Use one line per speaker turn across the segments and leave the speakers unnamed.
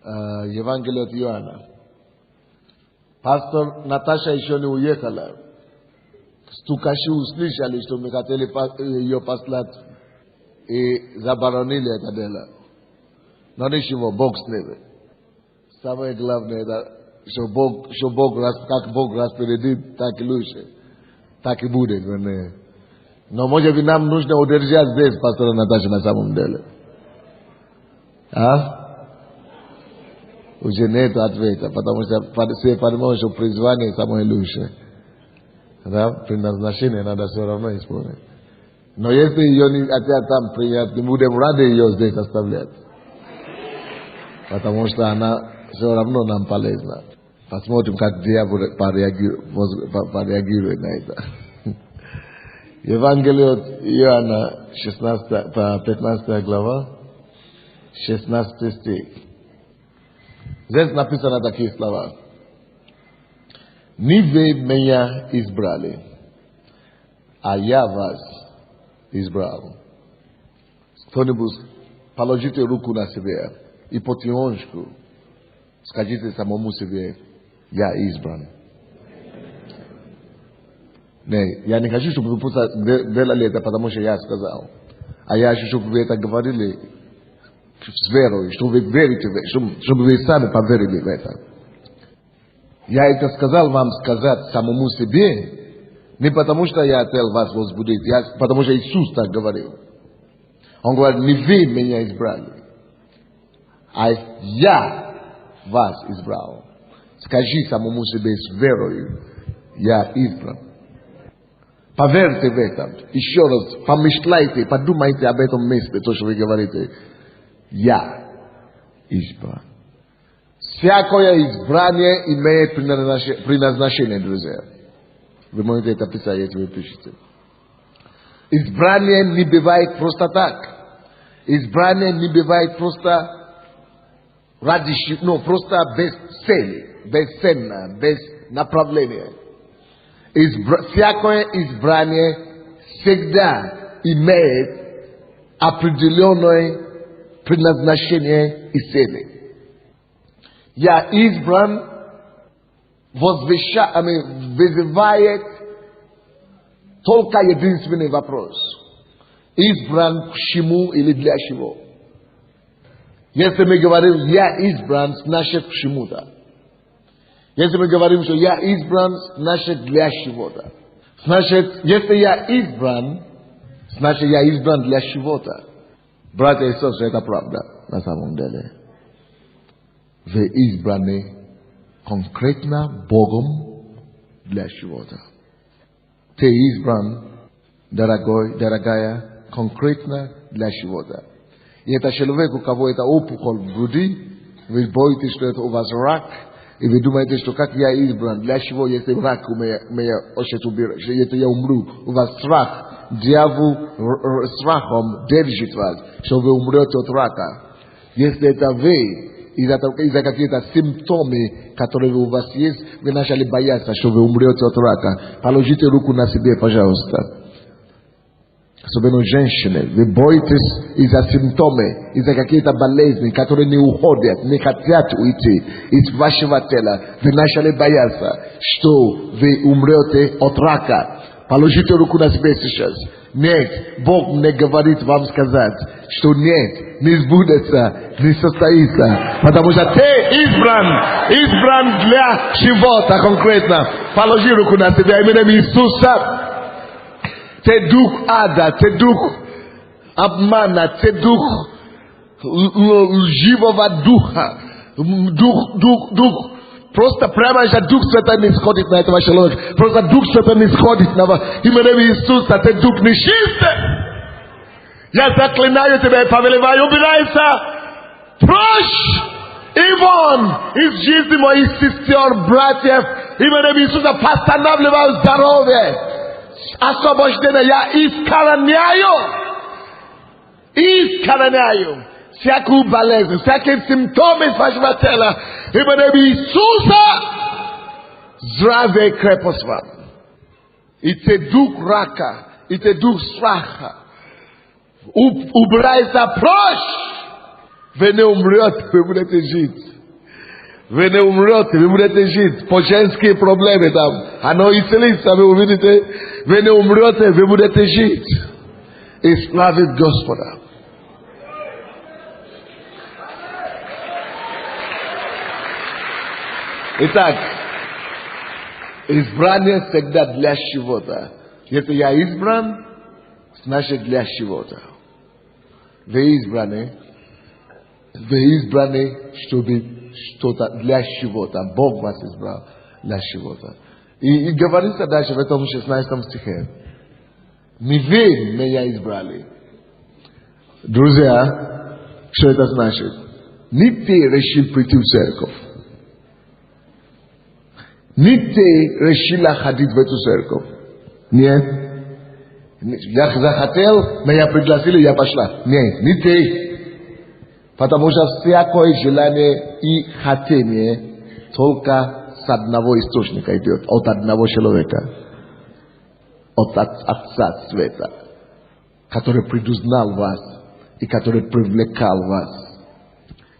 Евангелие от Иоанна. Пастор Наташа еще не уехала. Стукачи услышали, что мы хотели ее послать и заборонили это дело. Но ничего, Бог с ними. Самое главное, это, что Бог как Бог распорядит, так и лучше. Так и будет. Но может быть нам нужно удержать здесь пастора Наташа на самом деле. Уже нет ответа, потому что все понимают, что призвание самое лучшее. Да? Предназначение надо все равно исполнить. Но если ее не хотят там принять, мы будем рады ее здесь оставлять. Потому что она все равно нам полезна. Посмотрим, как дьявол пореагирует на это. Евангелие от Иоанна, 15 глава, 16 стих. Здесь написано такие слова. Не вы меня избрали, а я вас избрал. Кто-нибудь положите руку на себя и потихонечку скажите самому себе: я избран. Не, я не хочу, чтобы вы просто делали это, потому что я сказал. А я хочу, чтобы вы это говорили с верой, чтобы вы верите в это, чтобы вы сами поверили в это. Я это сказал вам сказать самому себе, не потому что я хотел вас возбудить, потому что Иисус так говорил. Он говорит: не вы меня избрали, а я вас избрал. Скажи самому себе с верой: я избран. Поверьте в это. Еще раз, помышляйте, подумайте об этом месте, то, что вы говорите. Я избран. Всякое избрание имеет предназначение, друзья. Вы можете это писать, если вы пишете. Избрание не бывает просто так. Избрание не бывает просто просто без цели, бесцельно, без направления. Всякое избрание всегда имеет определенное предназначение и цели. Я избран вызывает только единственный вопрос. Избран к чему или для чего? Если мы говорим я избран, значит к чему-то. Если мы говорим, что я избран, значит для чего-то. Значит, если я избран, значит я избран для чего-то. Братья и сестры, это правда на самом деле. Вы избраны конкретно Богом для чего-то. Ты избран, дорогой, дорогая, конкретно для чего-то. И это человек, у кого это опухоль в груди, вы боитесь, что это у вас рак, и вы думаете, что как я избран, для чего, если рак у меня хочет убирать, если я умру, у вас страх, дьявол страхом держит вас, что вы умрете от рака. Если это вы, из-за каких-то симптомов, которые у вас есть, вы начали бояться, что вы умрете от рака. Положите руку на себе, пожалуйста. Особенно женщины, вы боитесь из-за симптомов, из-за каких-то болезней, которые не уходят, не хотят уйти из вашего тела. Вы начали бояться, что вы умрете от рака. Положите руку на себя сейчас. Нет, Бог не говорит вам сказать, что нет, не сбудется, не состоится. Потому что ты избран для чего-то конкретно. Положи руку на себя именем Иисуса. Ты дух ада, ты дух обмана, ты дух лживого духа, дух. Просто прямо же Дух Святой не сходит на этого человека. Просто Дух Святой не сходит на вас. Именем Иисуса, ты дух нечистый. Я заклинаю тебя и повелеваю, убирайся. Прочь и вон из жизни моих сестер, братьев. Именем Иисуса постанавливаю здоровье. Освобождение. Я искореняю всякую болезнь, всякие симптомы вашего тела. Именем Иисуса здравие и крепость вам. И ты дух рака, и ты дух страха. Убирайся прочь Venez umrot, vemunet Egypt. Venez umrot, vemunet Egypt. Poczęskie problemy tam. Ano Iselisa, wy uvidite? Venez umrot, vemunet Egypt. I slavit Gospoda. Итак, избрание всегда для чего-то. Если я избран, значит для чего-то. Вы избраны, чтобы что-то для чего-то. Бог вас избрал для чего-то. И говорится дальше в этом 16 стихе. Не вы меня избрали. Друзья, что это значит? Не ты решил прийти в церковь. Не ты решила ходить в эту церковь. Нет. Я захотел, меня пригласили, я пошла. Нет, не ты. Потому что всякое желание и хотение только с одного источника идет. От одного человека. От Отца Света. Который предузнал вас. И который привлекал вас.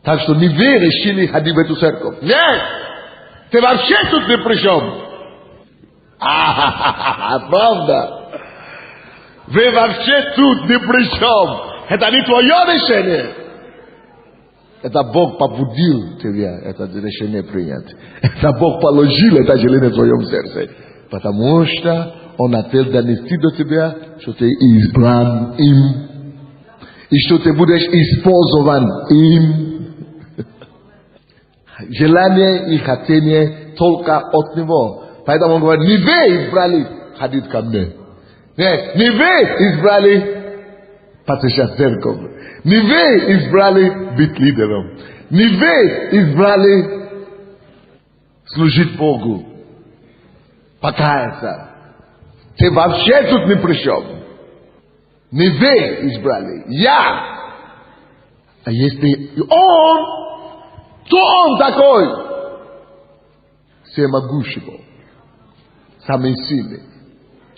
Так что не вы решили ходить в эту церковь. Нет! Ты вообще тут ни при чем. Правда? Вы вообще тут ни при чем. Это не твое решение. Это Бог побудил тебя это решение принять. Это Бог положил это желание в твоем сердце. Потому что Он хотел донести до тебя, что ты избран им. И что ты будешь использован им. Желание и хотение только от Него. Поэтому Он говорит, не вы избрали ходить ко мне. Нет, не вы избрали посещать церковь. Не вы избрали быть лидером. Не вы избрали служить Богу. Покаяться. Ты вообще тут ни при чем. Не вы избрали. Я. А если Он, кто Он такой? Всемогущий Бог. Самый сильный.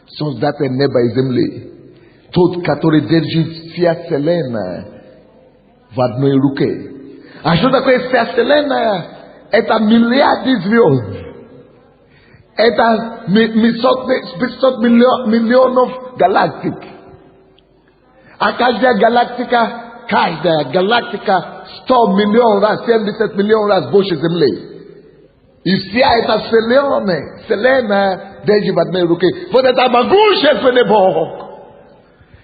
Создатель неба и земли. Тот, который держит вся вселенная в одной руке. А что такое вся вселенная? Это миллиарды звезд. Это 500 миллионов галактик. А каждая галактика 100 миллионов раз, 70 миллионов раз больше Земли. И вся эта вселенная держит в одной руке. Вот это могущественный Бог,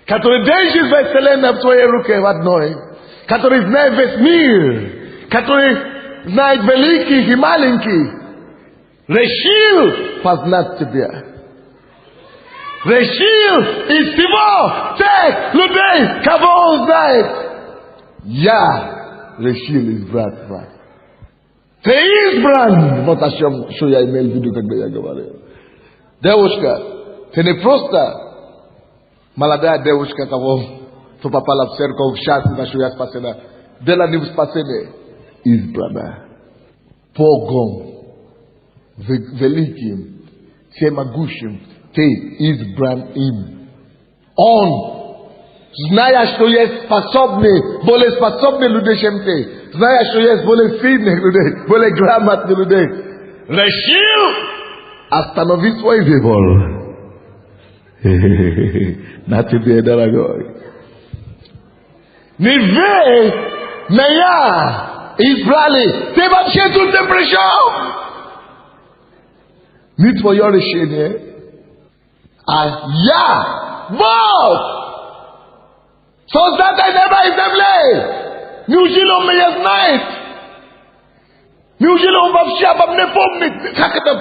который держит весь вселенную в своей руке в одной, который знает весь мир, который знает великих и маленьких, решил познать тебя. Решил из всего тех людей, кого Он знает. Я решил избрать вас. Ты избран. Вот о чем, что я имел в виду, когда я говорил. Девушка, ты не просто молодая девушка, кто попала в церковь, счастлива, что я спасена. Дело не в спасении. Избрана. Богом великим, всемогущим. Ты избран им. Он, зная, что есть более способные люди, чем ты, зная, что есть более сильных людей, более грамотных людей, решил остановить свой выбор. На тебе, дорогой. Не вы, не я избрали. Ты вообще тут не пришел. Не твое решение, а я, Бог, создатель неба и земли. Неужели Он меня знает? Неужели Он вообще обо мне помнит? Как это?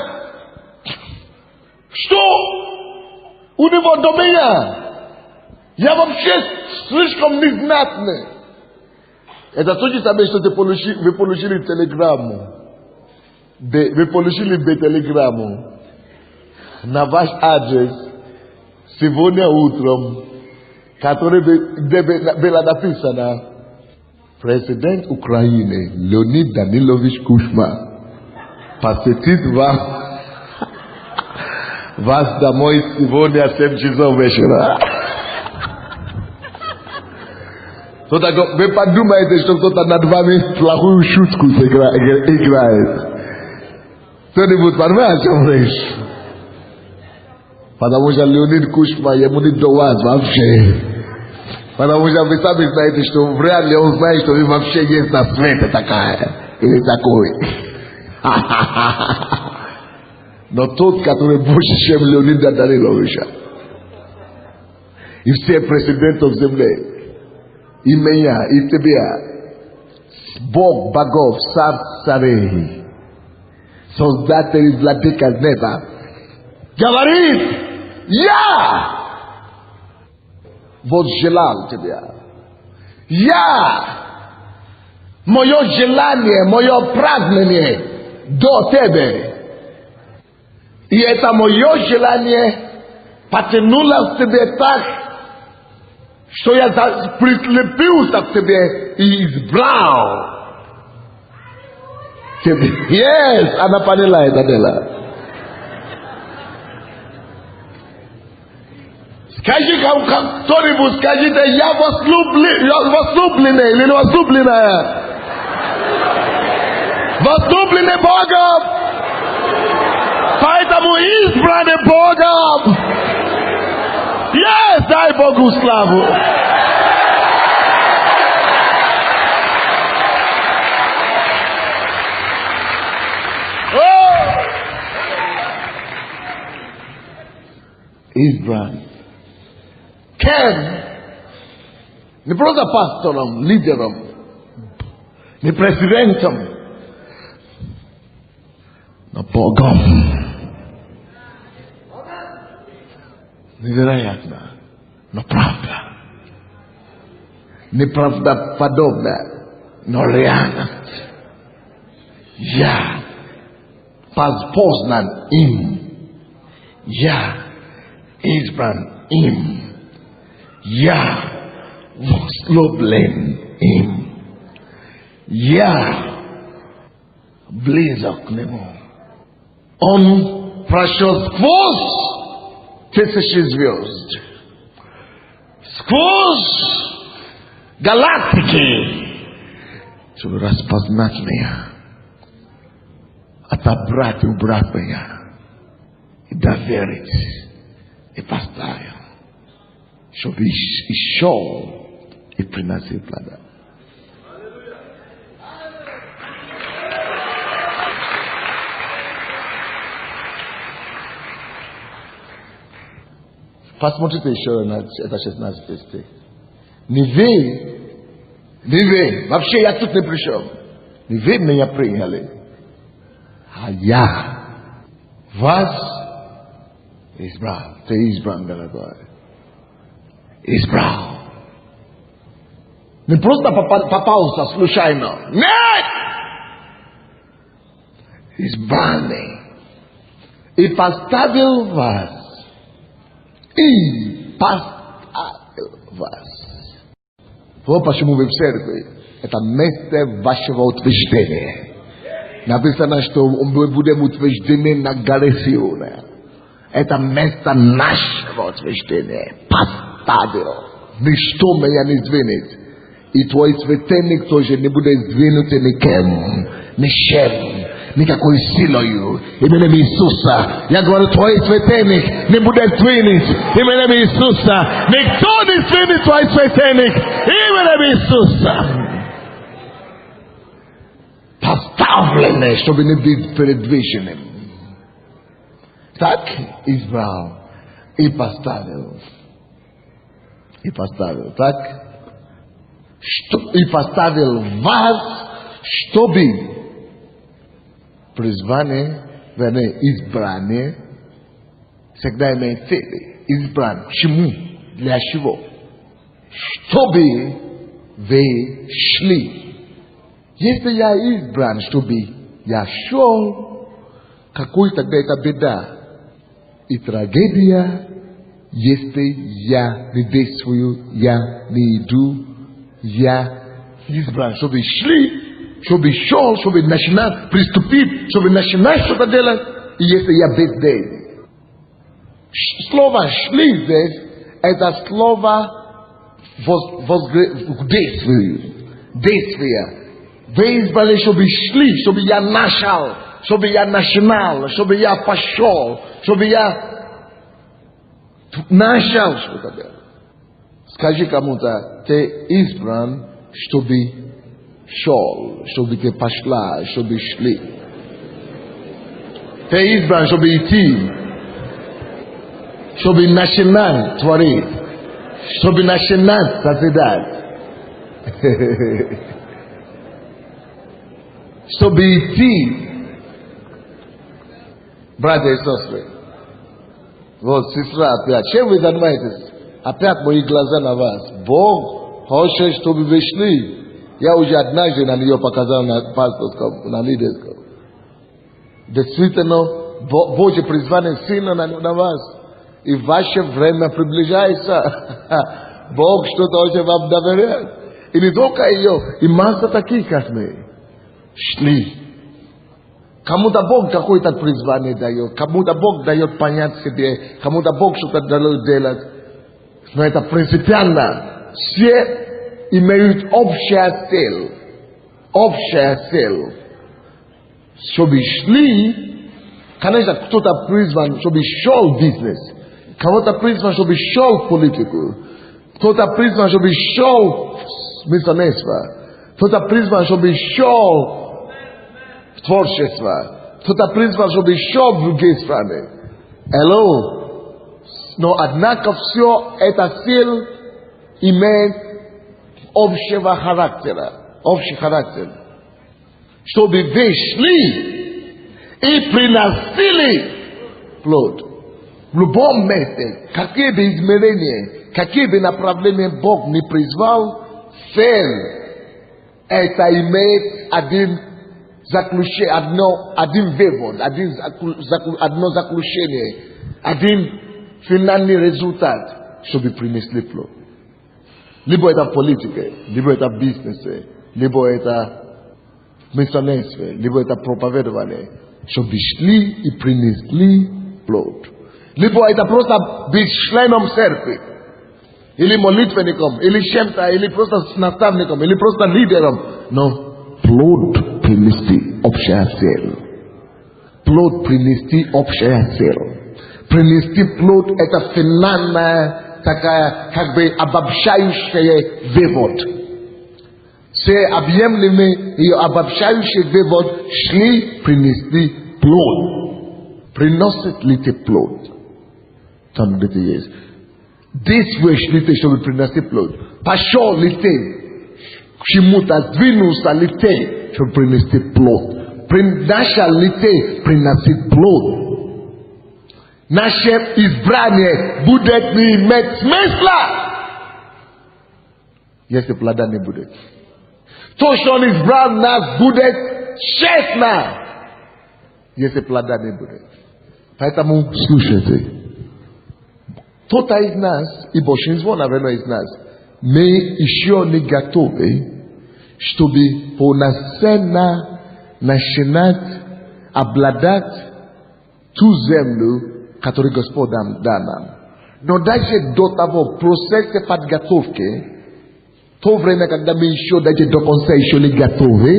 Что у него до меня? Я вообще слишком незнатный. Это точно самое, что вы получили телеграмму. Вы получили телеграмму на ваш адрес сегодня утром, который было написано: президент Украины Леонид Данилович Кучма посетит вас домой сегодня в 7 часов вечера. Только вы подумаете, что кто-то над вами плохую шутку играет. Кто-нибудь понимает, о чем речь? Потому что Леонид Кучма, ему не до вас вообще. Потому что вы сами знаете, что вряд ли он знает, что вы вообще есть на свете такая. Или такой. Но тот, который больше, чем Леонида Даниловича. И всех президентов земли. И меня, и тебя. Бог богов, царь царей. Создатель и владыка неба. Говорит, я возжелал тебя. Я, мое желание, мое прагновение до тебя. И это мое желание потянуло в тебе так, что я прилепился к тебе и избрал тебе. Yes, она поняла это дело. Скажи кто-нибудь, скажите, я возлюбленный или не возлюбленная? Возлюбленный Богом, поэтому избранный Богом. Yes, дай Богу славу. Избран. Кем? Не просто пастором, лидером, не президентом, но Богом. Невероятно, но правда. Неправдоподобно, но реальность. Я познан им. Я избран им. Я возлюблен им. Я близок к нему. Он прошел сквозь тысячи звезд, сквозь галактики, чтобы распознать меня, отобрать и убрать меня, и доверить, и поставил, чтобы и шел, и приносил плода. Посмотрите еще на это 16 стих. Не вы, вообще я тут не пришел. Не вы меня приняли, а я вас избрал. Ты избран, дорогой. Избрал. Не просто попался случайно. Нет! Избранный. И поставил вас. И поставил вас. Вот почему вы в церкви. Это место вашего утверждения. Написано, что мы будем утверждены на горе Сиона. Это место нашего утверждения. Поставил. Ничто меня не сдвинет. И твой светильник тоже не будет сдвинут никем. Ничем. Никакой силою. Именем Иисуса. Я говорю, твой светильник не будет сдвинут. Именем Иисуса. Никто не сдвинет твой светильник. Именем Иисуса. Поставленный, чтобы не быть передвиженным. Так избрал и поставил. И поставил. Так? И поставил вас, чтобы призвание, вернее, избрание всегда имеет цели. Избран. Чему? Для чего? Чтобы вы шли. Если я избран, чтобы я шел, какой тогда это беда и трагедия, если я не действую, я не иду, я избран, чтобы шли, чтобы шел, чтобы начинать приступить, чтобы начинать что-то делать, и если я бездельный. Слово «шли» здесь, это слово Избрание, чтобы шли, чтобы я нашел, чтобы я начинал, чтобы я пошел, чтобы я нашел что-то. Скажи кому-то, ты избран, чтобы шел, чтобы ты пошла, чтобы шли. Ты избран, чтобы идти, чтобы начинать творить, чтобы начинать созидать. Чтобы идти. Братья и сестры, вот сестра опять, чем вы занимаетесь? Опять мои глаза на вас. Бог хочет, чтобы вы шли. Я уже однажды на нее показал на пасторском, на лидерском. Действительно, Божье призвание сильно на вас. И ваше время приближается. Бог что-то хочет вам доверять. И не только ее, и масса таких, как мы. Шли. Кому-то Бог какое-то призвание дает, кому-то Бог дает понять себе, кому-то Бог что-то дает делать. Но это принципиально. Все имеют общая цель. Общая цель. Чтобы шли, конечно, кто-то призван, чтобы шел в бизнес. Кого-то призван, чтобы шел в политику. Кто-то призван, чтобы шел в миссионерство. Кто-то призван, чтобы шел в творчество. Кто-то призван, чтобы шел в другие страны. Hello. Но однако все это сил имеет общего характера. Общий характер. Чтобы вы шли и приносили плод. В любом месте, какие бы измерения, какие бы направления Бог не призвал, цель это имеет один вывод, одно заключение, один финальный результат, чтобы принесли плод. Либо это политика, либо это бизнес, либо это миссионерство, либо это проповедование, чтобы шли и принесли плод. Либо это просто быть членом церкви, или молитвенником, или чем-то, или просто наставником, или просто лидером. Но плод принести общая цель. Плод принести общая цель. Принести плод это финальная такая как бы обобщающая вывод. Все объемлемый и обобщающий вывод шли принести плод. Приносит ли ты плод? Там где ты есть. Действуешь ли ты, чтобы принести плод? Пошел ли ты? К чему-то сдвинулся ли ты, чтобы принести плод? Начал ли ты приносить плод? Наше избрание будет не иметь смысла, если плода не будет. То, что Он избрал нас, будет честно, если плода не будет. Поэтому слушайте. Кто-то из нас, и большинство, наверное, из нас, мы еще не готовы, чтобы полноценно начинать обладать ту землю, которую Господь дал нам. Но даже до того процесса подготовки, то время, когда мы еще даже до конца еще не готовы,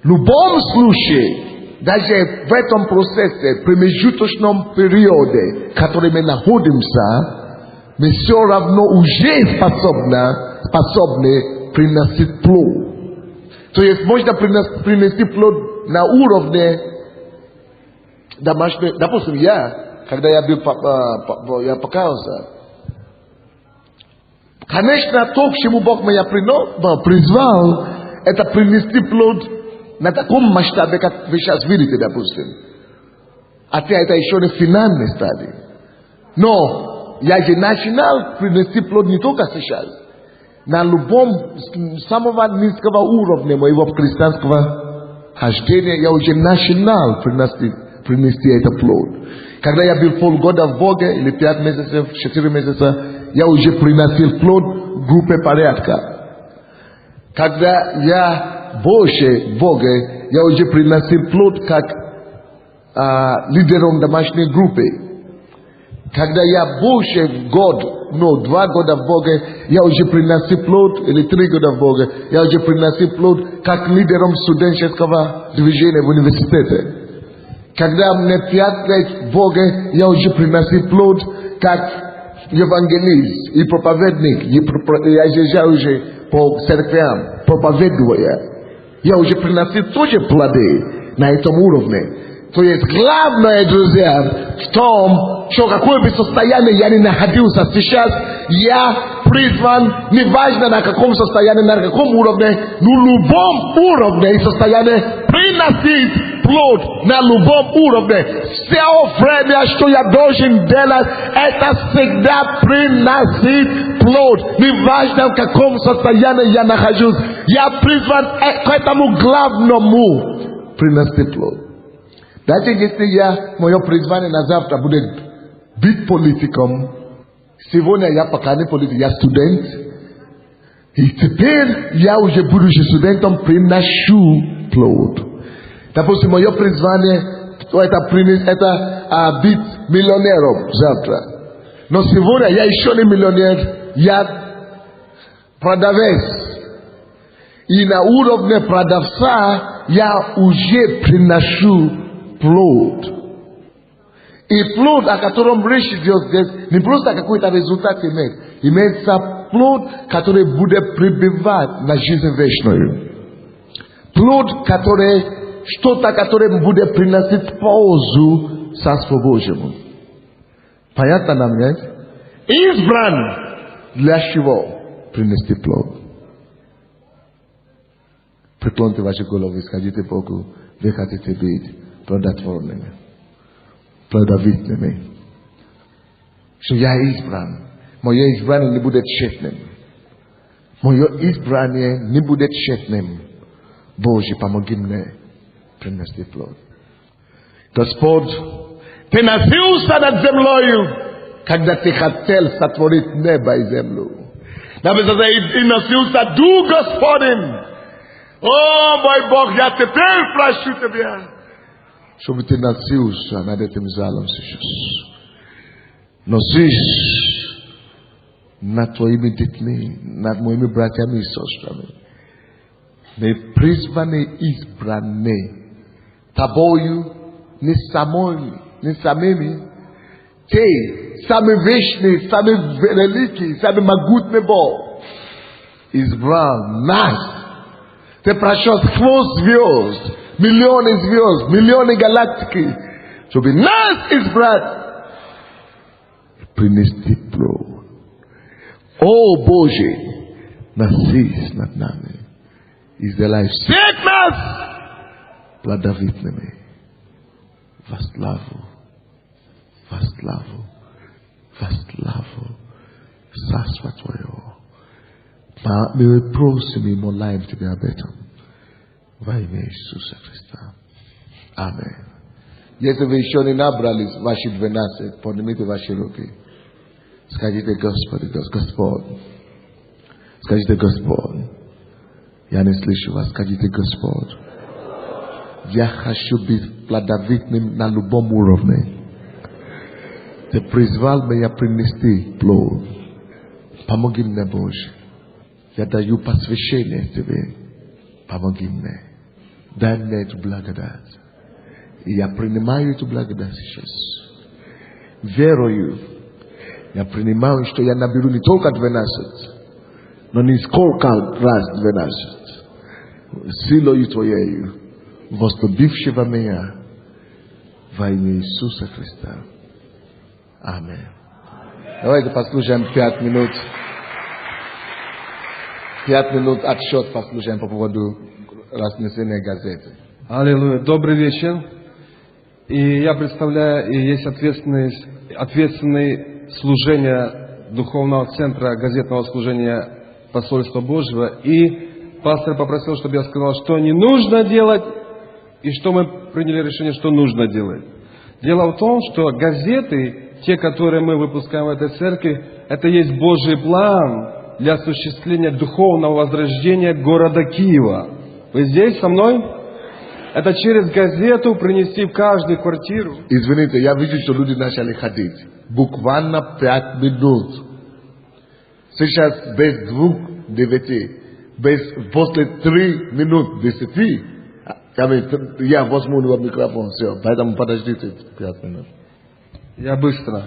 в любом случае, даже в этом процессе, промежуточном периоде, в котором мы находимся, мы все равно уже способны приносить плод. То есть можно принести плод на уровне домашнего. Допустим, когда я я покаялся, конечно, то, к чему Бог меня призвал, это принести плод на таком масштабе, как вы сейчас видите, допустим. Хотя это еще не финальный стадий. Но я же начинал принести плод не только сейчас. На любом самого низкого уровня моего христианского хождения я уже начинал принести этот плод. Когда я был полгода в Боге, или 5 месяцев, 4 месяца, я уже приносил плод в группе порядка. Когда я больше в Боге, я уже приносил плод как лидером домашней группы. Когда я больше Но 2 года в Боге я уже приносил плод, или 3 года в Боге я уже приносил плод как лидером студенческого движения в университете. Когда мне 5 лет в Боге, я уже приносил плод как евангелист и проповедник. Я езжал уже по церквям, проповедуя. Я уже приносил тоже плоды на этом уровне. То есть главное, друзья, в том, что какое бы состояние я ни находился сейчас, я призван, неважно на каком состоянии, на каком уровне, на любом уровне и состоянии приносить плод на любом уровне. Все время, что я должен делать, это всегда приносить плод. Неважно в каком состоянии я нахожусь, я призван к этому главному приносить плод. Даже если мое призвание на завтра будет быть политиком, сегодня я пока не политик, я студент, и теперь я уже будучи студентом приношу плод. Допустим, мое призвание это быть миллионером завтра. Но сегодня я еще не миллионер, я продавец. И на уровне продавца я уже приношу плод. И плод, о котором речь идет здесь, не просто какой-то результат иметь. Имеется плод, который будет пребывать на жизнь вечную. Плод, который что-то, которое будет приносить пользу Царству Божьему. Понятно нам, нет? Избран для чего? Принести плод. Преклоните ваши головы и скажите Богу, вы хотите быть плодотворными, плодовитыми. Что я избран. Мое избрание не будет тщетным. Мое избрание не будет тщетным. Боже, помоги мне принести плод. Господь, ты носился над землею, когда ты хотел сотворить небо и землю. И носился Дух Господень. О, мой Бог, я теперь прошу тебя, чтобы ты носился над этим залом сейчас. Носись над твоими детьми, над моими братьями и сестрами. Мы призваны избраны тобою, не самими. Ты, самый вечный, самый великий, самый могутный Бог, избрал нас. Ты прошел сквозь звезд, миллионы галактики, чтобы нас избрать и принести плод. О Боже, носись над нами и сделай всех нас плодовитными во славу Царства Твоего. Мы просим и молаем Тебя об этом во имя Иисуса Христа. Аминь. Если вы еще не набрались ваши 12, поднимите ваши руки. Скажите Господь. Скажите Господь. Я не слышу вас. Скажите Господь. Я хочу быть плодовитым на любом уровне. Ты призвал меня принести плод. Помоги мне, Боже. Я даю посвящение Тебе. Помоги мне. Дай мне эту благодать. И я принимаю эту благодать сейчас. Верою. Я принимаю, что я наберу не только 12, но не сколько раз 12. Силою Твоею, возлюбившего меня во имя Иисуса Христа. Аминь. Давайте послушаем 5 минут. 5 минут отсчет послушаем по поводу разнесения газеты.
Аллилуйя. Добрый вечер. И я представляю, и есть ответственное служение Духовного центра газетного служения Посольства Божьего. И пастор попросил, чтобы я сказал, что не нужно делать, и что мы приняли решение, что нужно делать. Дело в том, что газеты, те, которые мы выпускаем в этой церкви, это есть Божий план для осуществления духовного возрождения города Киева. Вы здесь со мной? Это через газету принести в каждую квартиру.
Извините, я вижу, что люди начали ходить. Буквально 5 минут. Сейчас без 2:09, после 3 минут 10, я возьму у него микрофон, все, поэтому подождите 5 минут.
Я быстро.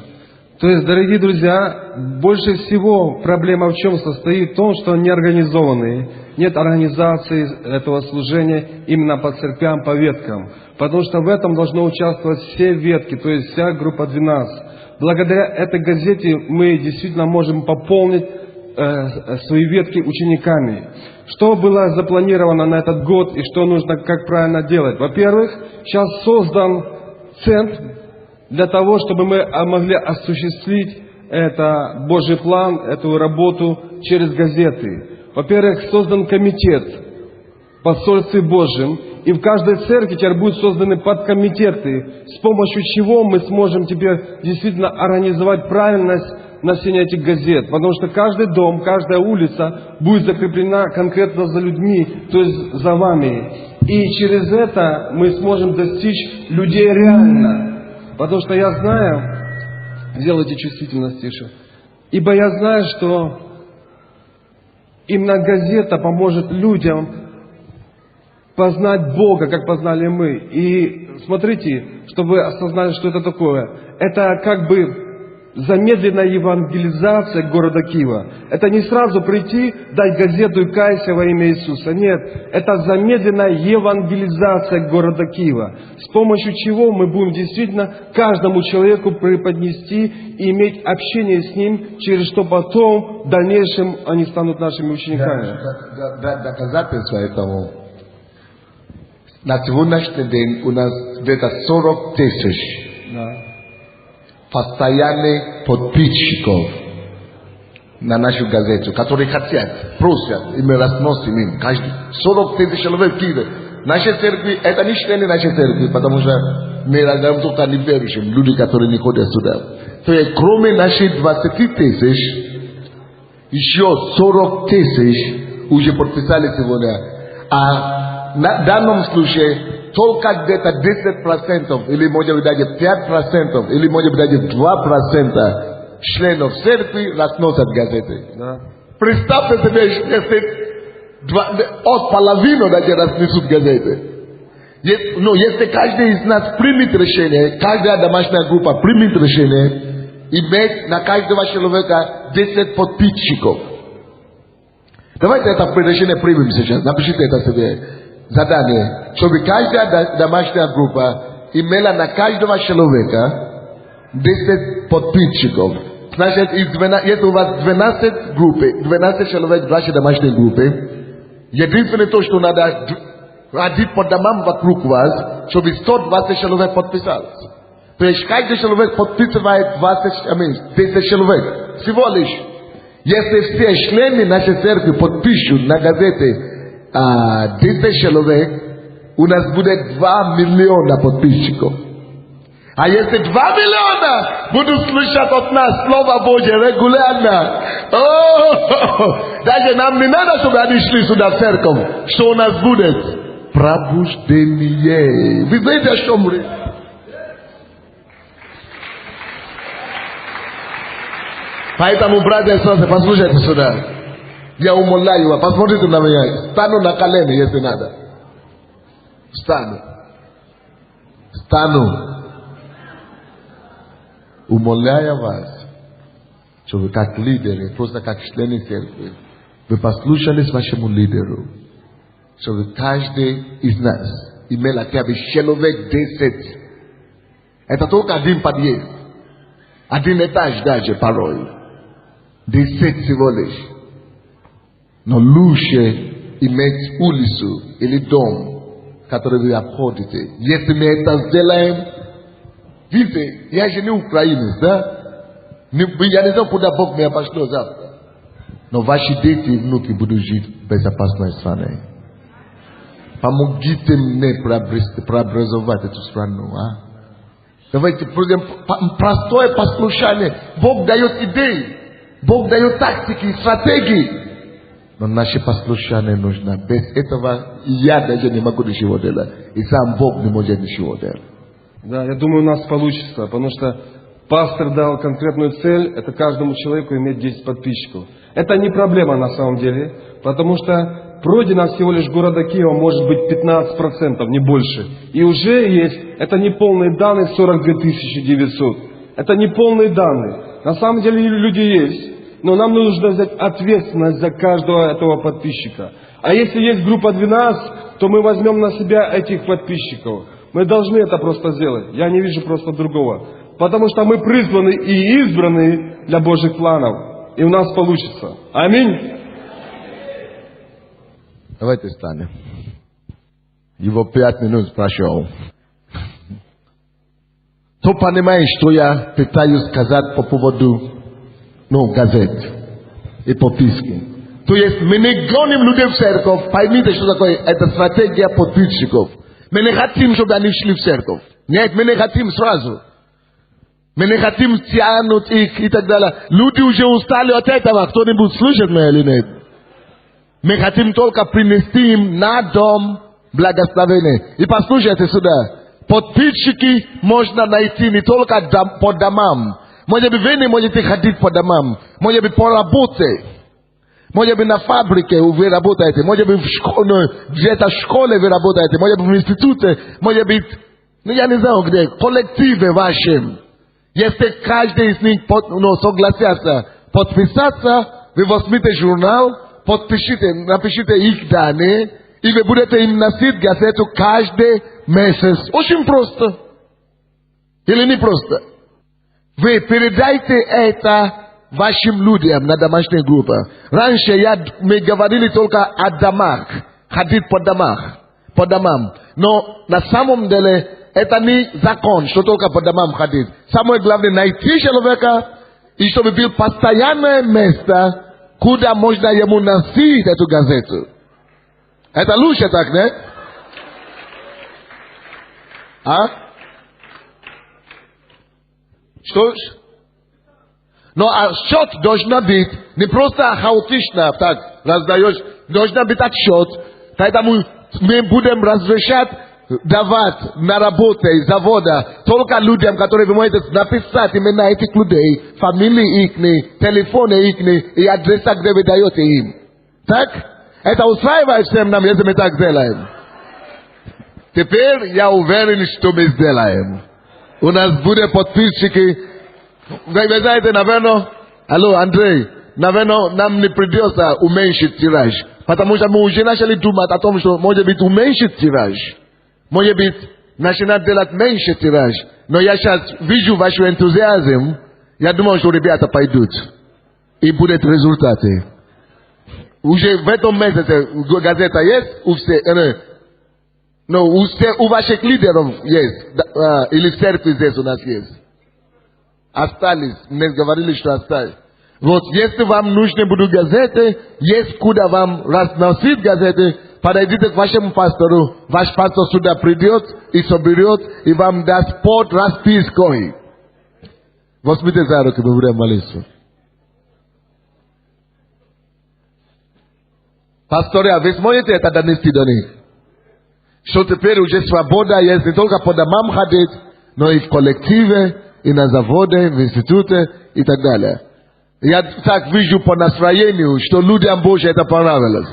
То есть, дорогие друзья, больше всего проблема в чем состоит? В том, что неорганизованные. Нет организации этого служения именно по церквям, по веткам. Потому что в этом должны участвовать все ветки, то есть вся группа 12. Благодаря этой газете мы действительно можем пополнить свои ветки учениками. Что было запланировано на этот год и что нужно, как правильно делать? Во-первых, сейчас создан центр для того, чтобы мы могли осуществить это Божий план, эту работу через газеты. Во-первых, создан комитет в Посольстве Божьем, и в каждой церкви теперь будут созданы подкомитеты, с помощью чего мы сможем теперь действительно организовать правильность носения этих газет. Потому что каждый дом, каждая улица будет закреплена конкретно за людьми, то есть за вами. И через это мы сможем достичь людей реально. Потому что я знаю, сделайте чувствительность тише, ибо я знаю, что именно газета поможет людям познать Бога, как познали мы. И смотрите, чтобы вы осознали, что это такое. Это как бы замедленная евангелизация города Киева. Это не сразу прийти, дать газету и кайся во имя Иисуса. Нет, это замедленная евангелизация города Киева, с помощью чего мы будем действительно каждому человеку преподнести и иметь общение с ним, через что потом в дальнейшем они станут нашими учениками.
Доказательство этому. На сегодняшний день у нас где-то 40 тысяч постоянных подписчиков на нашу газету, которые хотят, просят, и мы разносим им каждый. 40 тысяч человек в Киеве. Наши церкви, это не члены нашей церкви, потому что мы разговариваем только неверующим, люди, которые не ходят сюда. То есть, кроме наших 20 тысяч, еще 40 тысяч уже подписали сегодня. А в данном случае, только где-то 10% или может быть даже 5% или может быть даже 2% членов церкви разносят газеты.
Да.
Представьте себе, если от половины даже разнесут газеты. Но если каждый из нас примет решение, каждая домашняя группа примет решение иметь на каждого человека 10 подписчиков. Давайте это решение примем сейчас. Напишите это себе. Задание, чтобы каждая домашняя группа имела на каждого человека 10 подписчиков. Значит, если у вас 12 группы, 12 человек в вашей домашней группе, единственное то, что надо один по домам вокруг вас, чтобы 120 человек подписались. То есть каждый человек подписывает 10 человек. Всего лишь. Если все члены нашей церкви подпишут на газете 10 человек, у нас будет 2 миллиона подписчиков. А если 2 миллиона будут слышать от нас Слово Божье регулярно, даже нам не надо, чтобы они шли сюда в церковь. Что у нас будет? Пробуждение. Вы знаете, о чем мы? Поэтому, братья и сестры, послушайте сюда. Я умоляю вас, посмотрите на меня. Стану на колени, если надо. Стану. Умоляю вас, чтобы как лидеры, просто как члены церкви, вы послушались вашему лидеру, чтобы каждый из нас имел хотя бы человек 10. Это только один подъезд. Один этаж даже порой. 10 всего лишь. Но лучше иметь улицу или дом, который вы обходите. Если мы это сделаем, видите, я же не украинец, да? Я не знаю, куда Бог меня пошлет завтра. Но ваши дети и внуки будут жить в безопасной стране. Помогите мне преобразовать эту страну. Давайте простое послушание. Бог дает идеи. Бог дает тактики, стратегии. Но наше послушание нужно. Без этого я даже не могу ничего делать. И сам Бог не может ничего делать.
Да, я думаю, у нас получится, потому что Пастор дал конкретную цель, это каждому человеку иметь 10 подписчиков. Это не проблема на самом деле, потому что пройдено всего лишь города Киева может быть 15%, не больше. И уже есть, это не полные данные, 42 900. Это не полные данные. На самом деле люди есть, но нам нужно взять ответственность за каждого этого подписчика. А если есть группа 12, то мы возьмем на себя этих подписчиков. Мы должны это просто сделать. Я не вижу просто другого. Потому что мы призваны и избраны для Божьих планов. И у нас получится. Аминь.
Давайте встанем. Его 5 минут прошел. Кто понимает, что я пытаюсь сказать по поводу газет и подписки? То есть мы не гоним людей в церковь. Поймите, что такое. Это стратегия подписчиков. Мы не хотим, чтобы они шли в церковь. Нет, мы не хотим сразу. Мы не хотим тянуть их и так далее. Люди уже устали от этого. Кто-нибудь слышит меня или нет? Мы хотим только принести им на дом благословение. И послушайте сюда. Подписчики можно найти не только по домам. Может быть, вы не можете ходить по домам. Может быть, по работе. Может быть, на фабрике вы работаете. Может быть, где-то в школе вы работаете. Может быть, в институте. Может быть, я не знаю где. Коллективе вашем. Если каждый из них согласится подписаться, вы возьмите журнал, напишите их данные, и вы будете им носить газету каждый месяц. Очень просто. Или не просто? Вы передайте это вашим людям на домашней группе. Раньше мы говорили только о домах, ходить по домам. Но на самом деле это не закон, что только по домам ходить. Самое главное найти человека, и чтобы был постоянное место, куда можно ему носить эту газету. Это лучше так, не? Что? Но отчет должна быть не просто хаотично, так, раздаешь, должна быть отчет. Поэтому мы будем разрешать давать на работе и завода только людям, которые вы можете написать имена этих людей, фамилии их, телефоны их и адреса, где вы даете им. Так? Это устраивает всем нам, если мы так сделаем. Теперь я уверен, что мы сделаем. У нас будут подписчики. Вы знаете, наверное, алло, Андрей, наверное, нам не придется уменьшить тираж. Потому что мы уже начали думать о том, что может быть уменьшить тираж. Может быть, начинать делать меньше тираж. Но я сейчас вижу ваш энтузиазм. Я думаю, что ребята пойдут. И будут результаты. Уже в этом месяце газета есть? У всех, у ваших лидеров есть. Или в церкви здесь у нас есть. Остались. Мне говорили, что остались. Вот, если вам нужны будут газеты, есть куда вам разносить газеты, подойдите к вашему пастору, ваш пастор сюда придет и соберет, и вам даст под распиской. Возьмите за руки, мы будем молиться. Пасторы, а вы сможете это донести до них? Что теперь уже свобода есть не только по домам ходить, но и в коллективе, и на заводе, в институте и так далее. Я так вижу по настроению, что людям Божьим это понравилось.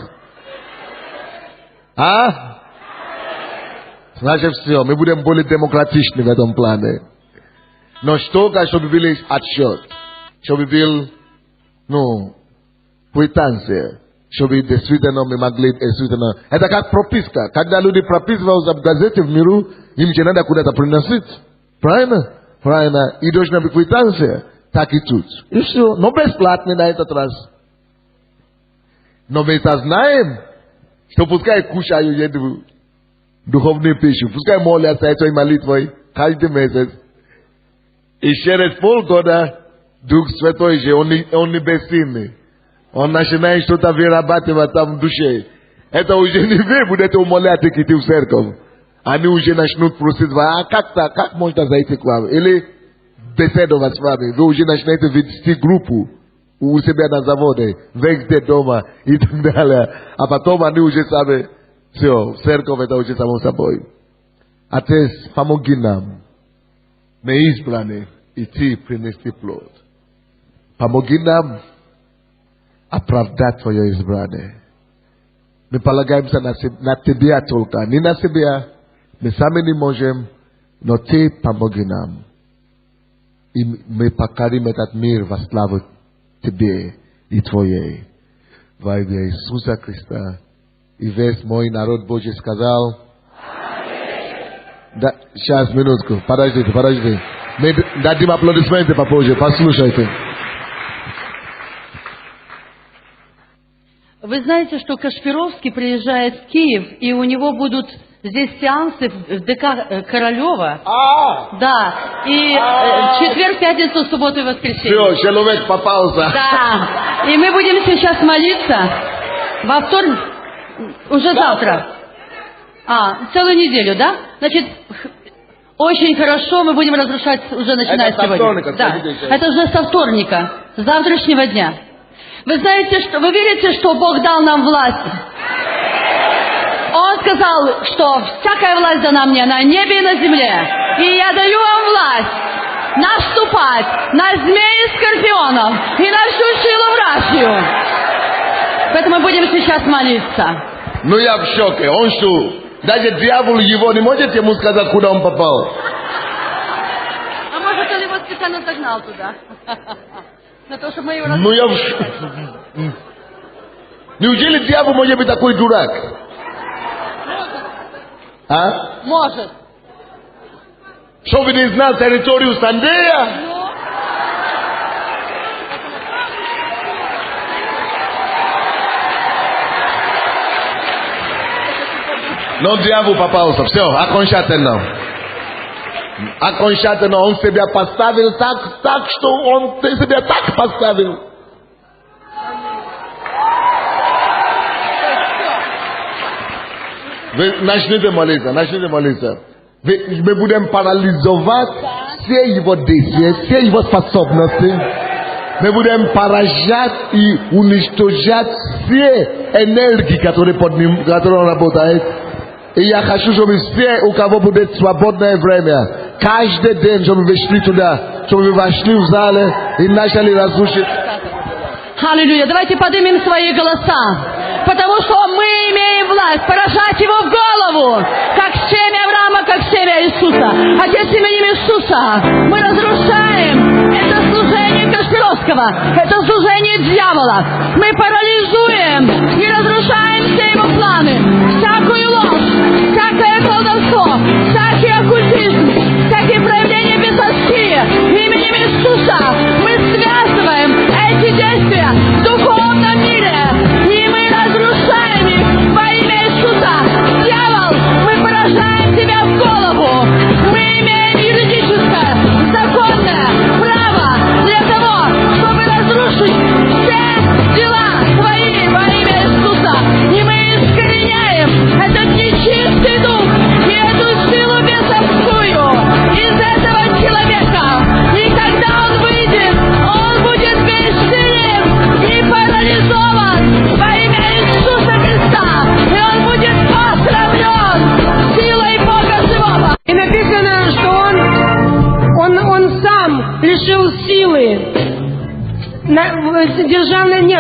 Значит, все, мы будем более демократичны в этом плане. Но что, чтобы был отчет, чтобы был, квитанция, чтобы действительно мы могли действительно... Это как прописка. Когда люди прописываются в газете в миру, им же надо куда-то приносить. Правильно? Правильно. И должна быть квитанция. Так и тут. И все. Но бесплатно на этот раз. Но мы это знаем, что пускай кушают еду, духовную пищу, пускай молятся этой молитвой каждый месяц. И через полгода Дух Святой же, он не бессильный. Он начинает что-то вырабатывать там в душе. Это уже не вы будете умолять идти в церковь. Они уже начнут просить, как можно зайти к вам? Или беседовать с вами. Вы уже начинаете вести группу у себя на заводе, везде дома и так далее. А потом они уже сами, все, церковь это уже само собой. Отец, помоги нам. Мы избраны. идти принести плод. Помоги нам оправдать Твое избрание. Мы полагаемся на Тебя только, не на себя. Мы сами не можем, но Ты помоги нам. И мы покорим этот мир во славу Тебе и Твоей. Во имя Иисуса Христа. И весь мой народ Божий сказал: да, сейчас, минутку, подождите. Мы дадим аплодисменты попозже, послушайте.
Вы знаете, что Кашпировский приезжает в Киев, и у него будут здесь сеансы в ДК Королева. Да. И в четверг, пятницу, субботу и воскресенье.
Все, человек попался.
Да. И мы будем сейчас молиться во вторник, уже завтра. Целую неделю, да? Значит, очень хорошо, мы будем разрушать уже начиная сегодня.
Вторника,
да. Это уже со вторника, с завтрашнего дня. Вы знаете, что вы верите, что Бог дал нам власть? Он сказал, что всякая власть дана мне на небе и на земле. И я даю вам власть наступать на змей и скорпионов и на всю силу вражью. Поэтому будем сейчас молиться.
Ну я в шоке. Он что? Даже дьявол его не может ему сказать, куда он попал.
А может, он его специально загнал туда? На то, чтобы мы его
Ну я в шоке. Неужели дьявол может быть такой дурак?
Может.
Чтобы не знал территорию Сандея? Но дьявол попался. Все, окончательно. Окончательно он себя поставил так, что он себя так поставил. Вы начните молиться. Мы будем парализовать все его действия, все его способности. Мы будем поражать и уничтожать все энергии, которые он работает. И я хочу, чтобы все, у кого будет свободное время, каждый день, чтобы вы вошли туда, чтобы вы вошли в зале и начали разрушить.
Аллилуйя. Давайте поднимем свои голоса. Потому что мы имеем власть поражать его в голову, как семя Авраама, как семя Иисуса. Отец, именем Иисуса мы разрушаем это служение Кашпировского, это служение дьявола. Мы парализуем и разрушаем все его планы, всякую ложь, всякое колдовство, всякий оккультизм, всякие проявления бесовские. Именем Иисуса мы связываем эти действия в духовном мире, и мы разрушаем их во имя Иисуса. Дьявол, мы поражаем тебя в голову. Мы имеем юридическое, законное право для того, чтобы разрушить все дела твои во имя Иисуса. И мы искореняем этот нечистый дух и эту силу бесовскую из этого человека. И когда он выйдет, он будет бессилен и парализован во имя Иисуса Христа. И он будет посрамлен силой Бога живого.
И написано, что он сам лишил силы.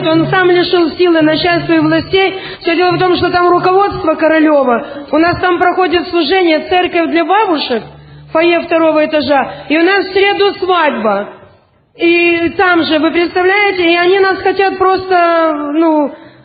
Он сам лишил силы начальства и властей. Все дело в том, что там руководство Королева. У нас там проходит служение, церковь для бабушек, фойе 2-го этажа. И у нас в среду свадьба. И там же, вы представляете, и они нас хотят просто,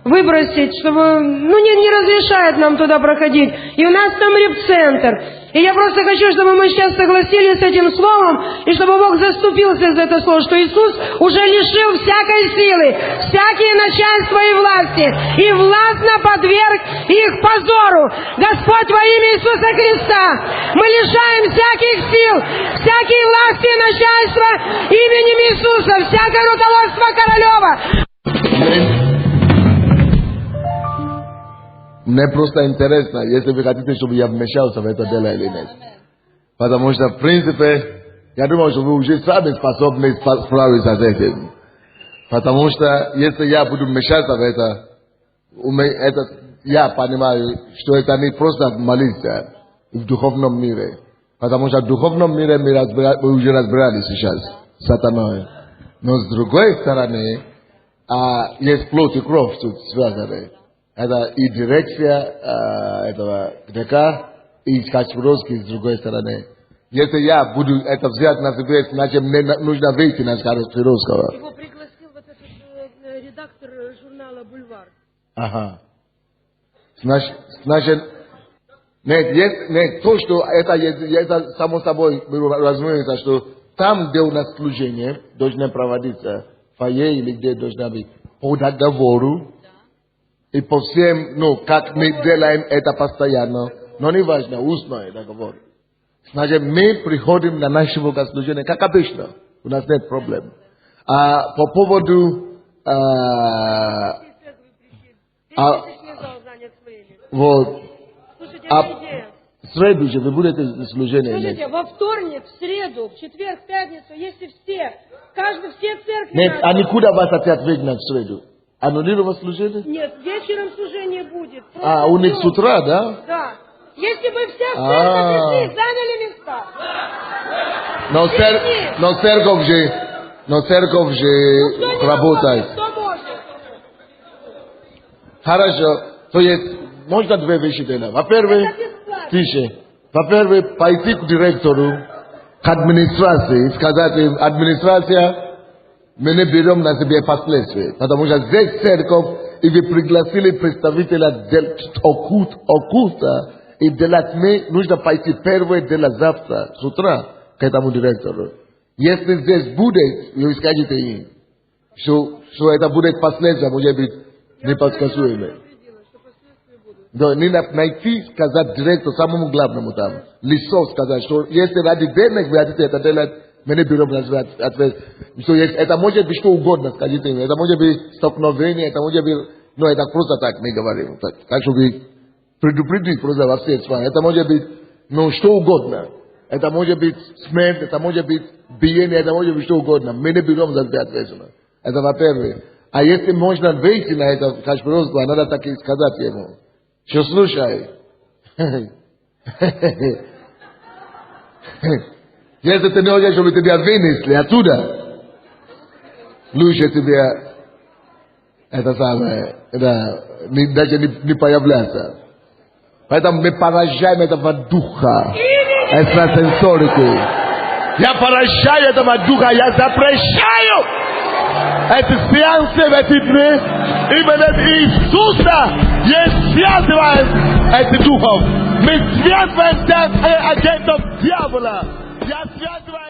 выбросить, чтобы, не разрешают нам туда проходить. И у нас там репцентр. И я просто хочу, чтобы мы сейчас согласились с этим словом, и чтобы Бог заступился за это слово, что Иисус уже лишил всякой силы, всякие начальства и власти, и властно подверг их позору. Господь, во имя Иисуса Христа, мы лишаем всяких сил, всякие власти и начальства именем Иисуса, всякое руководство Королева.
Мне просто интересно, если вы хотите, чтобы я вмешался в это дело или нет. Потому что, в принципе, я думаю, что вы уже сами способны справиться с этим. Потому что, если я буду вмешаться в это, я понимаю, что это не просто молиться в духовном мире. Потому что в духовном мире мы уже разбирались сейчас с сатаной. Но с другой стороны, есть плоть и кровь тут связаны. Это и дирекция этого греха, и Кашпировский с другой стороны. Если я буду это взять на себя, значит мне нужно выйти на Кашпировского.
Его пригласил вот этот редактор журнала «Бульвар».
Ага. Значит, нет, то, что это само собой разумеется, что там, где у нас служение должно проводиться, в фойе или где должно быть, по договору, и по всем, как мы делаем это постоянно, но не важно, устной договор. Значит, мы приходим на наше богослужение, как обычно, у нас нет проблем. А по поводу вот.
Слушайте,
В среду же вы будете служение иметь.
Слушайте, во вторник, в среду, в четверг, в пятницу, если все церкви...
Нет, а никуда вас опять выгнать в среду? Аннулировать служение?
Нет, вечером служение будет.
У них с утра, да?
Да. Если бы все в церковь пришли, заняли места.
Но церковь же работает.
Кто может?
Хорошо. То есть, можно две вещи делать. Во-первых, тише. Во-первых, пойти к директору, к администрации, сказать им, администрация, мы не берем на себя последствия. Потому что здесь церковь, и вы пригласили представителя оккульта, и делать мы, нужно пойти первое дело завтра, с утра, к этому директору. Если здесь будет, вы скажете им, что это будет последствия, может быть, непредсказуемое. Да, надо найти, сказать директору, самому главному там, лицо сказать, что если ради денег вы хотите это делать, мы не берем на себя ответственность. Это может быть что угодно, скажите мне. Это может быть столкновение, это может быть, но это просто так мы говорим. Так что вы предупредите просто во всех словах. Это может быть, что угодно. Это может быть смерть, это может быть биение, это может быть что угодно. Мы не берем за себя ответственность. Это во-первых. А если можно выйти на это Кашпировского, надо так и сказать ему. Что слушай, если ты не хочешь, чтобы тебя вынесли оттуда, лучше тебе это самое, даже не появляться. Поэтому мы поражаем этого духа, экстрасенсорику. Я поражаю этого духа, я запрещаю эти сеансы в эти дни. Именем Иисуса я связываю этих духов. Мы связываем агентов дьявола. Я связываю